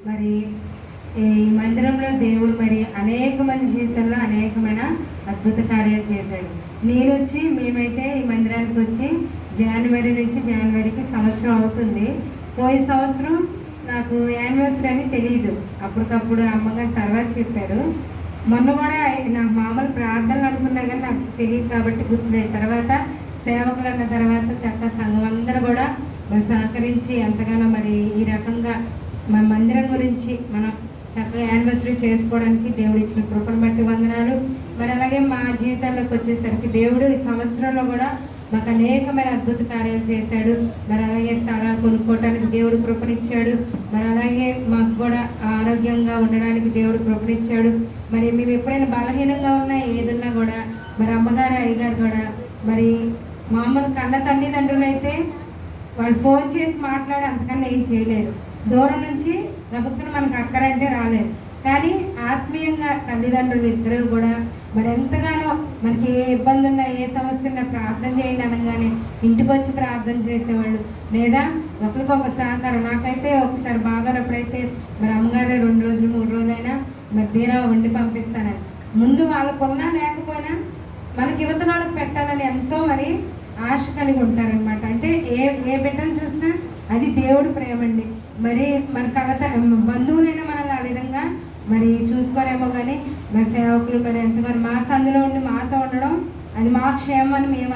మరి ఈ మందిరంలో దేవుడు మరి అనేక మంది జీవితంలో అనేకమైన అద్భుత కార్యాలు చేశాడు. మేమైతే ఈ మందిరానికి వచ్చి జనవరి నుంచి జనవరికి సంవత్సరం అవుతుంది. పోయిన సంవత్సరం నాకు యానివర్సరీ అని తెలియదు, అప్పటికప్పుడు అమ్మగారు తర్వాత చెప్పారు. మొన్న కూడా నాకు మామూలు ప్రార్థనలు అనుకున్నా కానీ నాకు తెలియదు కాబట్టి గుర్తులేదు. తర్వాత సేవకులు అన్న తర్వాత చక్కగా సంఘం అందరూ కూడా మరి సహకరించి ఎంతగానో మరి ఈ రకంగా మన మందిరం గురించి మనం చక్కగా యానివర్సరీ చేసుకోవడానికి దేవుడు ఇచ్చిన కృపను బట్టి వందనాలు. మరి అలాగే మా జీవితాల్లోకి వచ్చేసరికి దేవుడు ఈ సంవత్సరంలో కూడా మాకు అనేకమైన అద్భుత కార్యాలు చేశాడు. మరి అలాగే స్థలాలు కొనుక్కోవడానికి దేవుడు కృపనిచ్చాడు. మరి అలాగే మాకు కూడా ఆరోగ్యంగా ఉండడానికి దేవుడు కృపనిచ్చాడు. మరి మేము ఎప్పుడైనా బలహీనంగా ఉన్నా ఏదున్నా కూడా మరి అమ్మగారు అయ్యగారు కూడా మరి మామూలు కన్న తల్లిదండ్రులు అయితే వాళ్ళు ఫోన్ చేసి మాట్లాడి అంతకన్నా ఏం చేయలేరు. దూరం నుంచి గబుక్కున మనకు అక్కరంటే రాలేదు. కానీ ఆత్మీయంగా తల్లిదండ్రులు ఇద్దరు కూడా మరి ఎంతగానో మనకి ఏ ఇబ్బంది ఉన్నా ఏ సమస్య ఉన్నా ప్రార్థన చేయండి అనగానే ఇంటికి వచ్చి ప్రార్థన చేసేవాళ్ళు, లేదా ఒకరికొక సహకారం. నాకైతే ఒకసారి బాగానప్పుడైతే మరి అమ్మగారే 2 రోజులు 3 రోజులైనా మరి తీరా వండి పంపిస్తానని, ముందు వాళ్ళకున్నా లేకపోయినా మనకి యువత వాళ్ళకి పెట్టాలని ఎంతో మరి ఆశ కలిగి ఉంటారనమాట. అంటే ఏ బిడ్డను చూసినా అది దేవుడు ప్రేమండి. మరి మన బంధువులైనా మనల్ని ఆ విధంగా మరి చూసుకోరేమో కానీ మరి సేవకులు మరి ఎంతగానో మా సందులో ఉండి మాతో ఉండడం అది మా క్షేమం అని మేము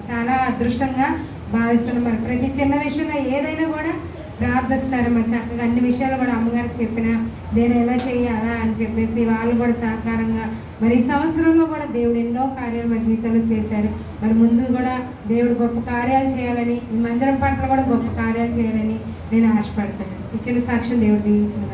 చాలా అదృష్టంగా భావిస్తున్నాం. మరి ప్రతి చిన్న విషయంలో ఏదైనా కూడా ప్రార్థిస్తారు. మరి చక్కగా అన్ని విషయాలు కూడా అమ్మగారికి చెప్పిన నేను ఎలా చేయాలా అని చెప్పేసి వాళ్ళు కూడా సహకారంగా మరి ఈ సంవత్సరంలో కూడా దేవుడు ఎన్నో కార్యాలు మా జీవితంలో చేశారు. మరి ముందు కూడా దేవుడు గొప్ప కార్యాలు చేయాలని, ఈ మందిరం పట్ల కూడా గొప్ప కార్యాలు చేయాలని నేను ఆశపడతాను. ఇచ్చిన సాక్ష్యం దేవుడు దీవించిన